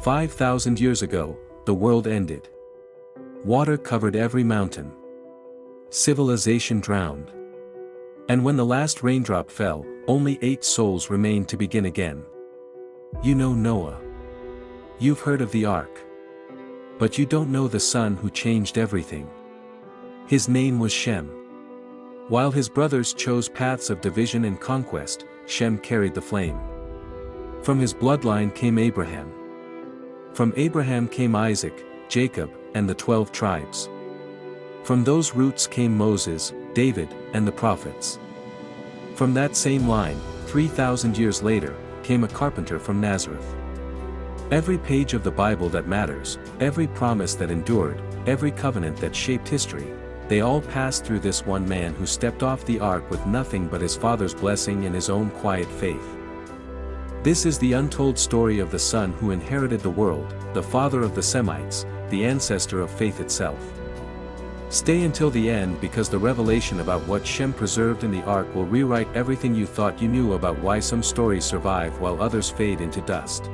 5,000 years ago, the world ended. Water covered every mountain. Civilization drowned. And when the last raindrop fell, only 8 souls remained to begin again. You know Noah. You've heard of the ark. But you don't know the son who changed everything. His name was Shem. While his brothers chose paths of division and conquest, Shem carried the flame. From his bloodline came Abraham. From Abraham came Isaac, Jacob, and the 12 tribes. From those roots came Moses, David, and the prophets. From that same line, 3,000 years later, came a carpenter from Nazareth. Every page of the Bible that matters, every promise that endured, every covenant that shaped history, they all passed through this one man who stepped off the ark with nothing but his father's blessing and his own quiet faith. This is the untold story of the son who inherited the world, the father of the Semites, the ancestor of faith itself. Stay until the end because the revelation about what Shem preserved in the ark will rewrite everything you thought you knew about why some stories survive while others fade into dust.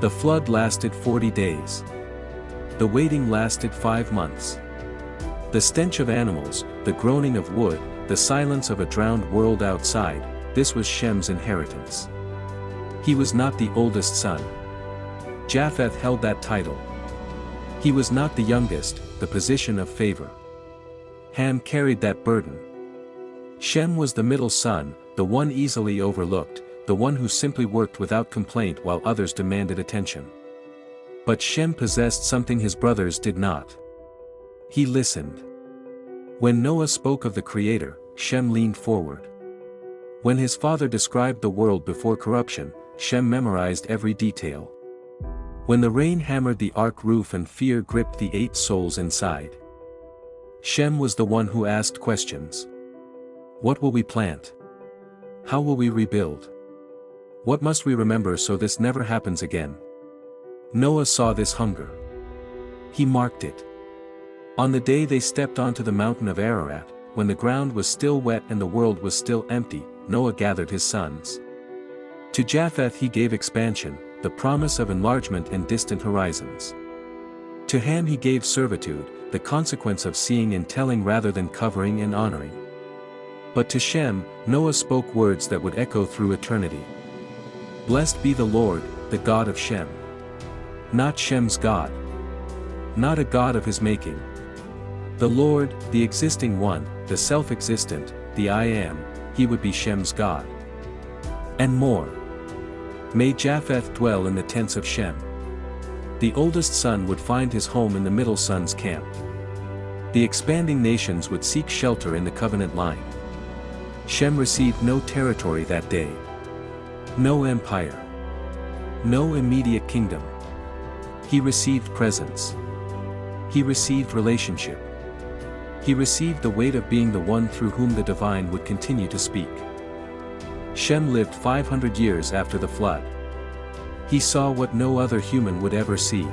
The flood lasted 40 days. The waiting lasted 5 months. The stench of animals, the groaning of wood, the silence of a drowned world outside, this was Shem's inheritance. He was not the oldest son. Japheth held that title. He was not the youngest, the position of favor. Ham carried that burden. Shem was the middle son, the one easily overlooked, the one who simply worked without complaint while others demanded attention. But Shem possessed something his brothers did not. He listened. When Noah spoke of the Creator, Shem leaned forward. When his father described the world before corruption, Shem memorized every detail. When the rain hammered the ark roof and fear gripped the 8 souls inside, Shem was the one who asked questions. What will we plant? How will we rebuild? What must we remember so this never happens again? Noah saw this hunger. He marked it. On the day they stepped onto the mountain of Ararat, when the ground was still wet and the world was still empty, Noah gathered his sons. To Japheth he gave expansion, the promise of enlargement and distant horizons. To Ham he gave servitude, the consequence of seeing and telling rather than covering and honoring. But to Shem, Noah spoke words that would echo through eternity. Blessed be the Lord, the God of Shem. Not Shem's God. Not a God of his making. The Lord, the existing one, the self-existent, the I Am, he would be Shem's God. And more. May Japheth dwell in the tents of Shem. The oldest son would find his home in the middle son's camp. The expanding nations would seek shelter in the covenant line. Shem received no territory that day. No empire. No immediate kingdom. He received presence. He received relationship. He received the weight of being the one through whom the divine would continue to speak. Shem lived 500 years after the flood. He saw what no other human would ever see.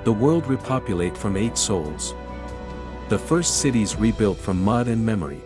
The world repopulate from 8 souls. The first cities rebuilt from mud and memory.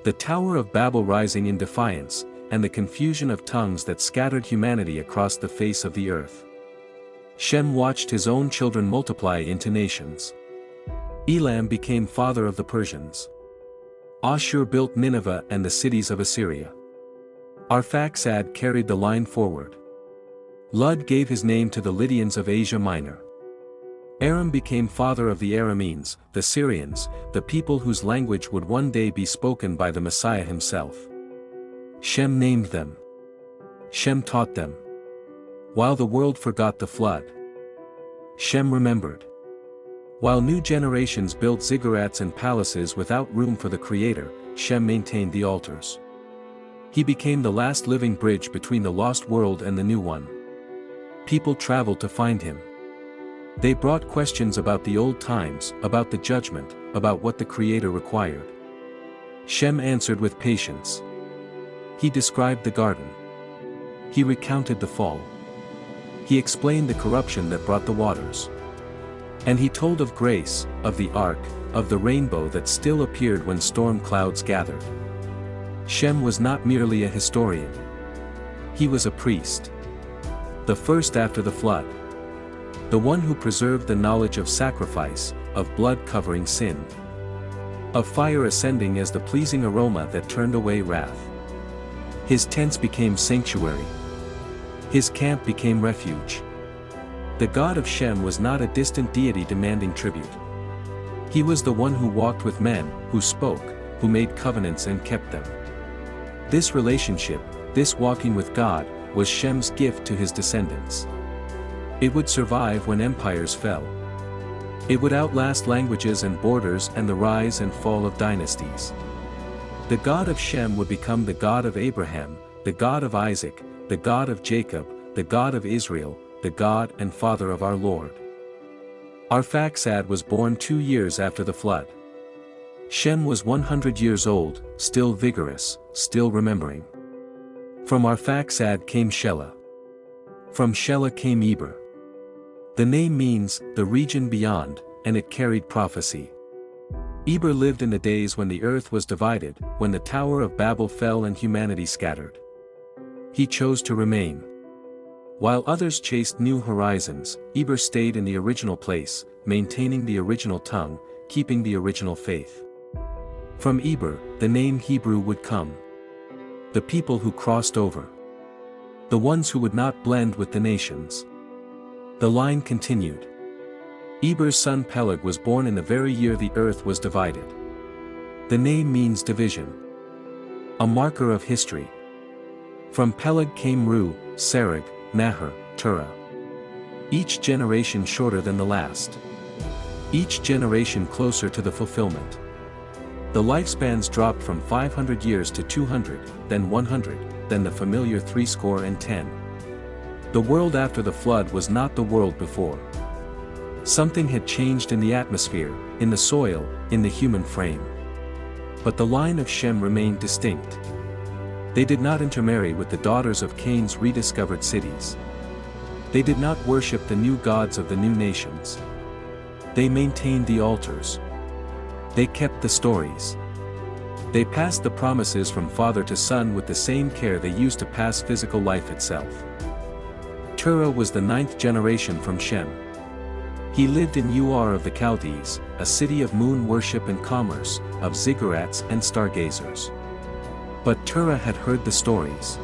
The Tower of Babel rising in defiance, and the confusion of tongues that scattered humanity across the face of the earth. Shem watched his own children multiply into nations. Elam became father of the Persians. Ashur built Nineveh and the cities of Assyria. Arphaxad carried the line forward. Lud gave his name to the Lydians of Asia Minor. Aram became father of the Arameans, the Syrians, the people whose language would one day be spoken by the Messiah himself. Shem named them. Shem taught them. While the world forgot the flood, Shem remembered. While new generations built ziggurats and palaces without room for the Creator, Shem maintained the altars. He became the last living bridge between the lost world and the new one. People traveled to find him. They brought questions about the old times, about the judgment, about what the Creator required. Shem answered with patience. He described the garden. He recounted the fall. He explained the corruption that brought the waters. And he told of grace, of the ark, of the rainbow that still appeared when storm clouds gathered. Shem was not merely a historian. He was a priest. the first after the flood. The one who preserved the knowledge of sacrifice, of blood covering sin, of fire ascending as the pleasing aroma that turned away wrath. His tents became sanctuary. His camp became refuge. The God of Shem was not a distant deity demanding tribute. He was the one who walked with men, who spoke, who made covenants and kept them. This relationship, this walking with God, was Shem's gift to his descendants. It would survive when empires fell. It would outlast languages and borders and the rise and fall of dynasties. The God of Shem would become the God of Abraham, the God of Isaac, the God of Jacob, the God of Israel, the God and Father of our Lord. Arphaxad was born 2 years after the flood. Shem was 100 years old, still vigorous, still remembering. From Arphaxad came Shelah. From Shelah came Eber. The name means, the region beyond, and it carried prophecy. Eber lived in the days when the earth was divided, when the Tower of Babel fell and humanity scattered. He chose to remain. While others chased new horizons, Eber stayed in the original place, maintaining the original tongue, keeping the original faith. From Eber, the name Hebrew would come. The people who crossed over. The ones who would not blend with the nations. The line continued. Eber's son Peleg was born in the very year the earth was divided. The name means division. A marker of history. From Peleg came Ru, Serug, Nahor, Terah. Each generation shorter than the last. Each generation closer to the fulfillment. The lifespans dropped from 500 years to 200, then 100, then the familiar 70. The world after the flood was not the world before. Something had changed in the atmosphere, in the soil, in the human frame. But the line of Shem remained distinct. They did not intermarry with the daughters of Cain's rediscovered cities. They did not worship the new gods of the new nations. They maintained the altars. They kept the stories. They passed the promises from father to son with the same care they used to pass physical life itself. Terah was the 9th generation from Shem. He lived in Ur of the Chaldees, a city of moon worship and commerce, of ziggurats and stargazers. But Terah had heard the stories.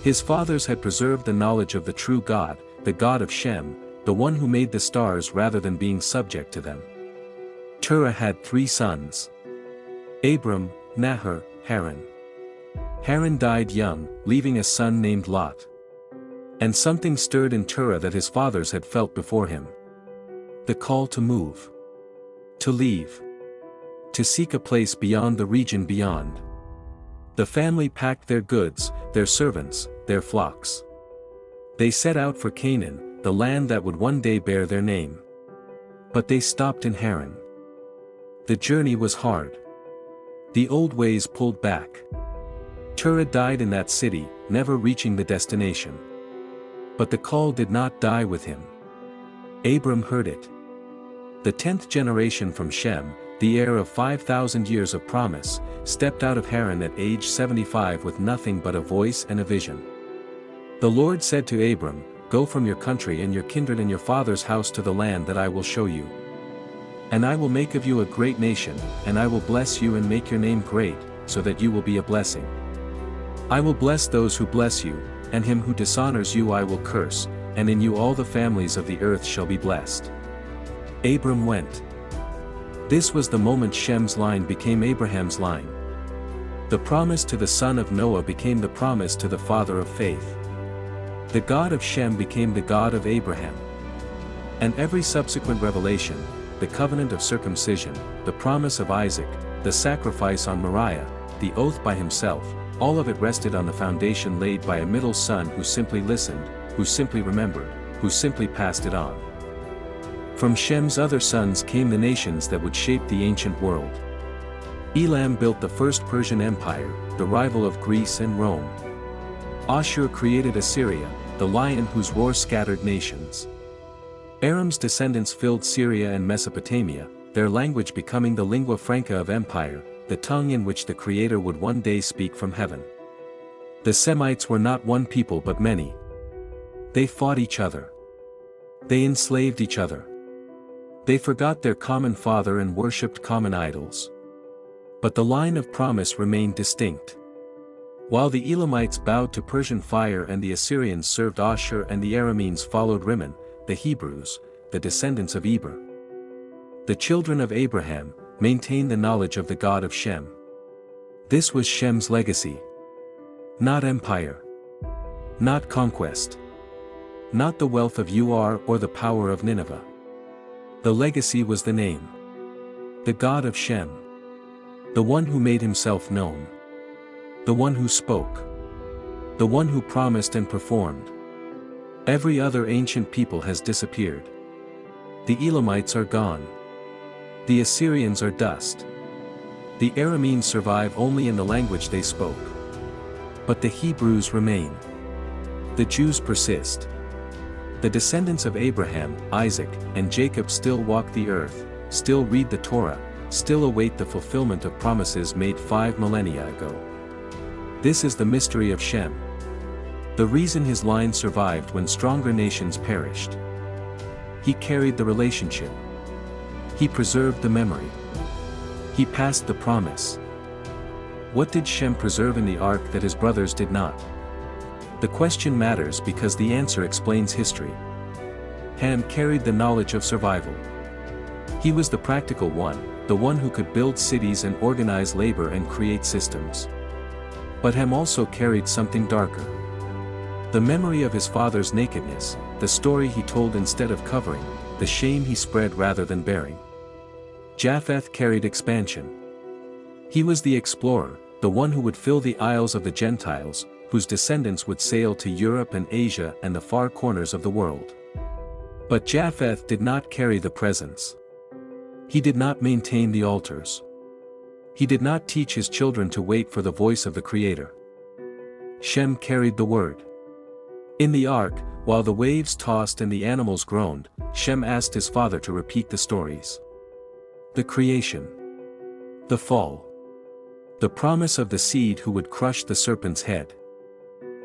His fathers had preserved the knowledge of the true God, the God of Shem, the one who made the stars rather than being subject to them. Terah had 3 sons. Abram, Nahor, Haran. Haran died young, leaving a son named Lot. And something stirred in Terah that his fathers had felt before him. The call to move. To leave. To seek a place beyond the region beyond. The family packed their goods, their servants, their flocks. They set out for Canaan, the land that would one day bear their name. But they stopped in Haran. The journey was hard. The old ways pulled back. Terah died in that city, never reaching the destination. But the call did not die with him. Abram heard it. The 10th generation from Shem, the heir of 5,000 years of promise, stepped out of Haran at age 75 with nothing but a voice and a vision. The Lord said to Abram, "Go from your country and your kindred and your father's house to the land that I will show you. And I will make of you a great nation, and I will bless you and make your name great, so that you will be a blessing. I will bless those who bless you, and him who dishonors you I will curse, and in you all the families of the earth shall be blessed." Abram went. This was the moment Shem's line became Abraham's line. The promise to the son of Noah became the promise to the father of faith. The God of Shem became the God of Abraham. And every subsequent revelation, the covenant of circumcision, the promise of Isaac, the sacrifice on Moriah, the oath by himself, all of it rested on the foundation laid by a middle son who simply listened, who simply remembered, who simply passed it on. From Shem's other sons came the nations that would shape the ancient world. Elam built the first Persian Empire, the rival of Greece and Rome. Ashur created Assyria, the lion whose roar scattered nations. Aram's descendants filled Syria and Mesopotamia, their language becoming the lingua franca of empire, the tongue in which the Creator would one day speak from heaven. The Semites were not one people but many. They fought each other. They enslaved each other. They forgot their common father and worshipped common idols. But the line of promise remained distinct. While the Elamites bowed to Persian fire and the Assyrians served Ashur and the Arameans followed Rimmon, the Hebrews, the descendants of Eber, the children of Abraham, maintained the knowledge of the God of Shem. This was Shem's legacy. Not empire. Not conquest. Not the wealth of Ur or the power of Nineveh. The legacy was the name. The God of Shem. The one who made himself known. The one who spoke. The one who promised and performed. Every other ancient people has disappeared. The Elamites are gone. The Assyrians are dust. The Arameans survive only in the language they spoke. But the Hebrews remain. The Jews persist. The descendants of Abraham, Isaac, and Jacob still walk the earth, still read the Torah, still await the fulfillment of promises made 5 millennia ago. This is the mystery of Shem. The reason his line survived when stronger nations perished. He carried the relationship. He preserved the memory. He passed the promise. What did Shem preserve in the ark that his brothers did not? The question matters because the answer explains history. Ham carried the knowledge of survival. He was the practical one, the one who could build cities and organize labor and create systems. But Ham also carried something darker. The memory of his father's nakedness, the story he told instead of covering, the shame he spread rather than bearing. Japheth carried expansion. He was the explorer, the one who would fill the isles of the Gentiles, whose descendants would sail to Europe and Asia and the far corners of the world. But Japheth did not carry the presence. He did not maintain the altars. He did not teach his children to wait for the voice of the Creator. Shem carried the word. In the ark, while the waves tossed and the animals groaned, Shem asked his father to repeat the stories. The creation. The fall. The promise of the seed who would crush the serpent's head.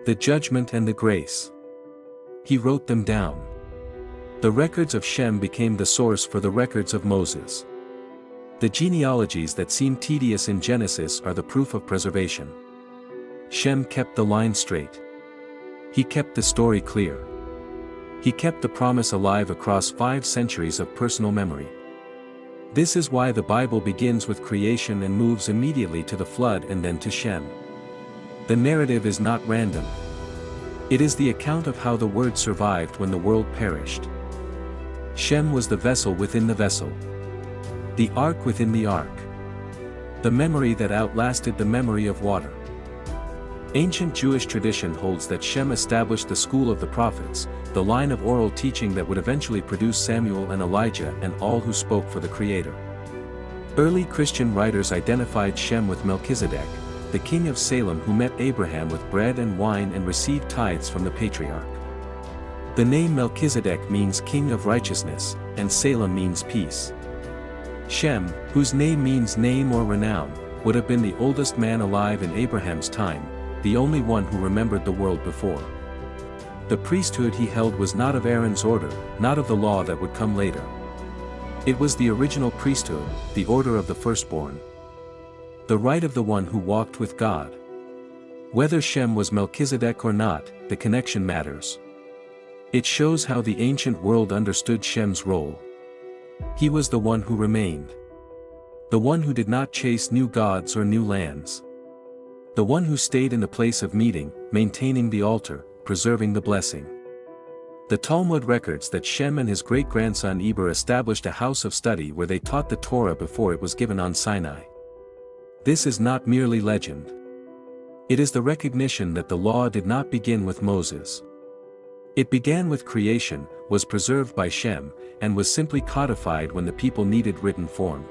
The judgment and the grace. He wrote them down. The records of Shem became the source for the records of Moses. The genealogies that seem tedious in Genesis are the proof of preservation. Shem kept the line straight. He kept the story clear. He kept the promise alive across 5 centuries of personal memory. This is why the Bible begins with creation and moves immediately to the flood and then to Shem. The narrative is not random. It is the account of how the word survived when the world perished. Shem was the vessel within the vessel. The ark within the ark. The memory that outlasted the memory of water. Ancient Jewish tradition holds that Shem established the school of the prophets, the line of oral teaching that would eventually produce Samuel and Elijah and all who spoke for the Creator. Early Christian writers identified Shem with Melchizedek, the king of Salem who met Abraham with bread and wine and received tithes from the patriarch. The name Melchizedek means king of righteousness, and Salem means peace. Shem, whose name means name or renown, would have been the oldest man alive in Abraham's time, the only one who remembered the world before. The priesthood he held was not of Aaron's order, not of the law that would come later. It was the original priesthood, the order of the firstborn. The right of the one who walked with God. Whether Shem was Melchizedek or not, the connection matters. It shows how the ancient world understood Shem's role. He was the one who remained. The one who did not chase new gods or new lands. The one who stayed in the place of meeting, maintaining the altar, preserving the blessing. The Talmud records that Shem and his great-grandson Eber established a house of study where they taught the Torah before it was given on Sinai. This is not merely legend. It is the recognition that the law did not begin with Moses. It began with creation, was preserved by Shem, and was simply codified when the people needed written form.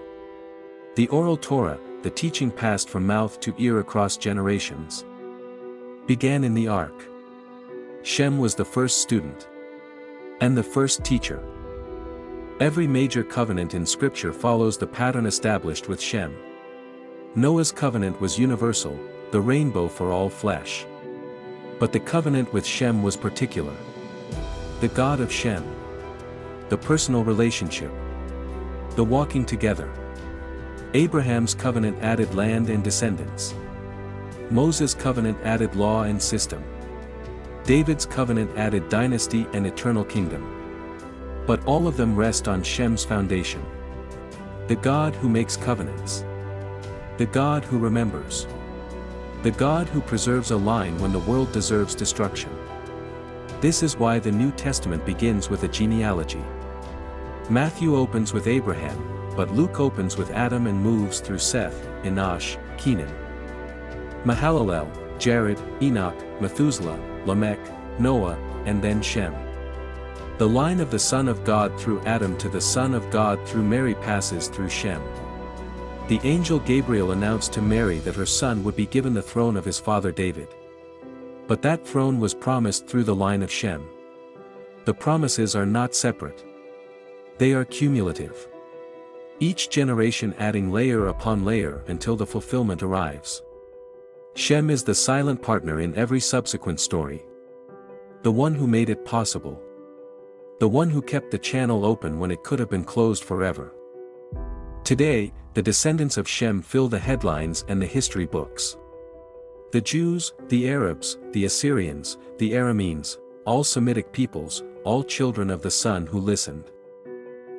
The oral Torah, the teaching passed from mouth to ear across generations, began in the ark. Shem was the first student. And the first teacher. Every major covenant in Scripture follows the pattern established with Shem. Noah's covenant was universal, the rainbow for all flesh. But the covenant with Shem was particular. The God of Shem. The personal relationship. The walking together. Abraham's covenant added land and descendants. Moses' covenant added law and system. David's covenant added dynasty and eternal kingdom. But all of them rest on Shem's foundation. The God who makes covenants. The God who remembers. The God who preserves a line when the world deserves destruction. This is why the New Testament begins with a genealogy. Matthew opens with Abraham, but Luke opens with Adam and moves through Seth, Enosh, Kenan, Mahalalel, Jared, Enoch, Methuselah, Lamech, Noah, and then Shem. The line of the Son of God through Adam to the Son of God through Mary passes through Shem. The angel Gabriel announced to Mary that her son would be given the throne of his father David. But that throne was promised through the line of Shem. The promises are not separate. They are cumulative. Each generation adding layer upon layer until the fulfillment arrives. Shem is the silent partner in every subsequent story. The one who made it possible. The one who kept the channel open when it could have been closed forever. Today, the descendants of Shem fill the headlines and the history books. The Jews, the Arabs, the Assyrians, the Arameans, all Semitic peoples, all children of the Son who listened.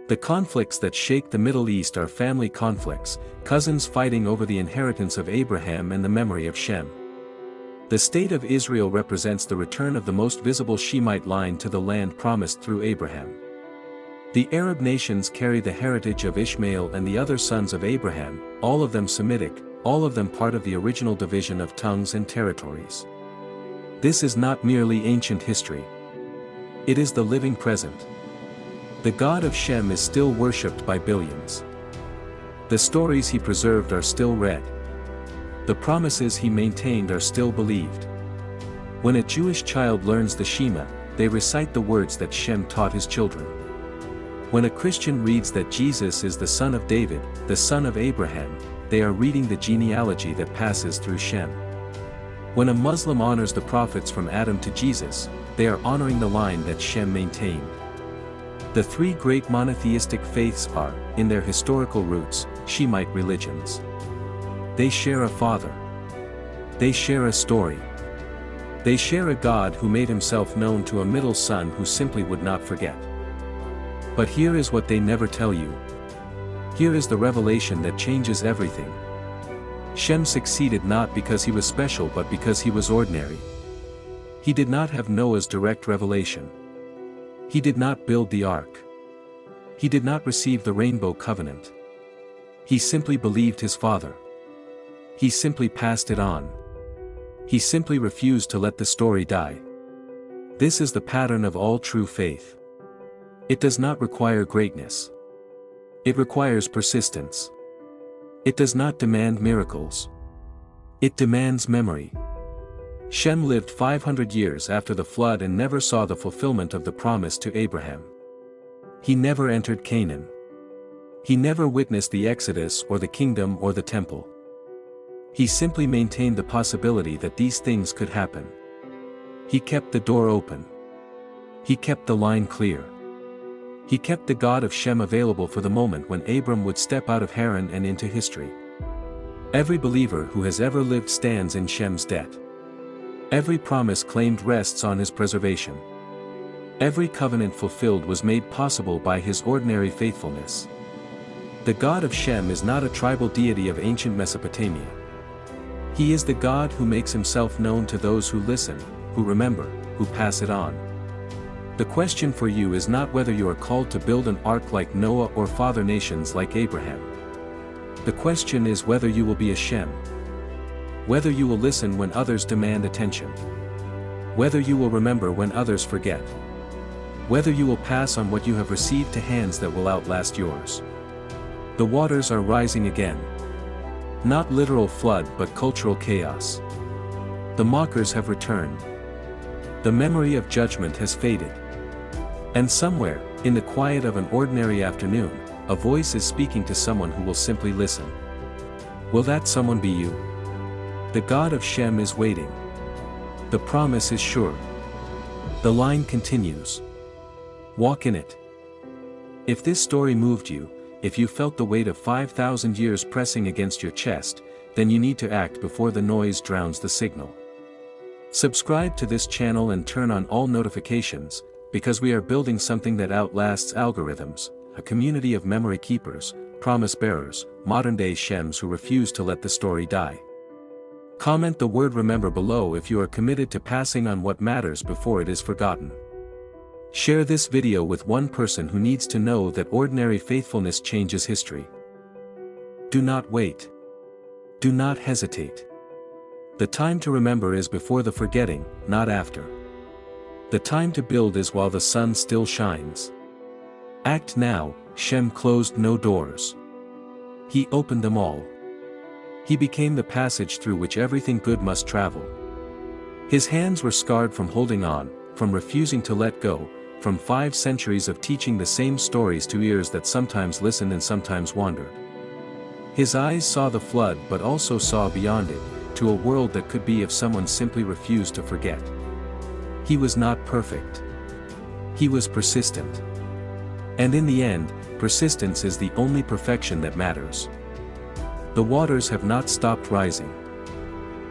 The conflicts that shake the Middle East are family conflicts, cousins fighting over the inheritance of Abraham and the memory of Shem. The state of Israel represents the return of the most visible Shemite line to the land promised through Abraham. The Arab nations carry the heritage of Ishmael and the other sons of Abraham, all of them Semitic, all of them part of the original division of tongues and territories. This is not merely ancient history. It is the living present. The God of Shem is still worshipped by billions. The stories he preserved are still read. The promises he maintained are still believed. When a Jewish child learns the Shema, they recite the words that Shem taught his children. When a Christian reads that Jesus is the son of David, the son of Abraham, they are reading the genealogy that passes through Shem. When a Muslim honors the prophets from Adam to Jesus, they are honoring the line that Shem maintained. The three great monotheistic faiths are, in their historical roots, Shemite religions. They share a father. They share a story. They share a God who made himself known to a middle son who simply would not forget. But here is what they never tell you. Here is the revelation that changes everything. Shem succeeded not because he was special but because he was ordinary. He did not have Noah's direct revelation. He did not build the ark. He did not receive the rainbow covenant. He simply believed his father. He simply passed it on. He simply refused to let the story die. This is the pattern of all true faith. It does not require greatness. It requires persistence. It does not demand miracles. It demands memory. Shem lived 500 years after the flood and never saw the fulfillment of the promise to Abraham. He never entered Canaan. He never witnessed the Exodus or the kingdom or the temple. He simply maintained the possibility that these things could happen. He kept the door open. He kept the line clear. He kept the God of Shem available for the moment when Abram would step out of Haran and into history. Every believer who has ever lived stands in Shem's debt. Every promise claimed rests on his preservation. Every covenant fulfilled was made possible by his ordinary faithfulness. The God of Shem is not a tribal deity of ancient Mesopotamia. He is the God who makes himself known to those who listen, who remember, who pass it on. The question for you is not whether you are called to build an ark like Noah or father nations like Abraham. The question is whether you will be a Shem. Whether you will listen when others demand attention. Whether you will remember when others forget. Whether you will pass on what you have received to hands that will outlast yours. The waters are rising again. Not literal flood but cultural chaos. The mockers have returned. The memory of judgment has faded. And somewhere, in the quiet of an ordinary afternoon, a voice is speaking to someone who will simply listen. Will that someone be you? The God of Shem is waiting. The promise is sure. The line continues. Walk in it. If this story moved you, if you felt the weight of 5,000 years pressing against your chest, then you need to act before the noise drowns the signal. Subscribe to this channel and turn on all notifications, because we are building something that outlasts algorithms, a community of memory keepers, promise bearers, modern-day Shems who refuse to let the story die. Comment the word remember below if you are committed to passing on what matters before it is forgotten. Share this video with one person who needs to know that ordinary faithfulness changes history. Do not wait. Do not hesitate. The time to remember is before the forgetting, not after. The time to build is while the sun still shines. Act now. Shem closed no doors. He opened them all. He became the passage through which everything good must travel. His hands were scarred from holding on, from refusing to let go, from 5 centuries of teaching the same stories to ears that sometimes listened and sometimes wandered. His eyes saw the flood but also saw beyond it, to a world that could be if someone simply refused to forget. He was not perfect. He was persistent. And in the end, persistence is the only perfection that matters. The waters have not stopped rising.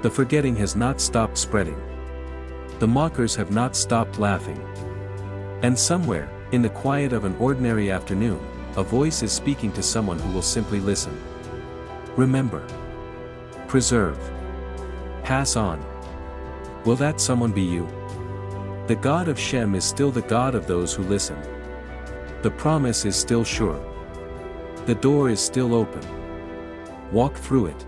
The forgetting has not stopped spreading. The mockers have not stopped laughing. And somewhere, in the quiet of an ordinary afternoon, a voice is speaking to someone who will simply listen. Remember. Preserve. Pass on. Will that someone be you? The God of Shem is still the God of those who listen. The promise is still sure. The door is still open. Walk through it.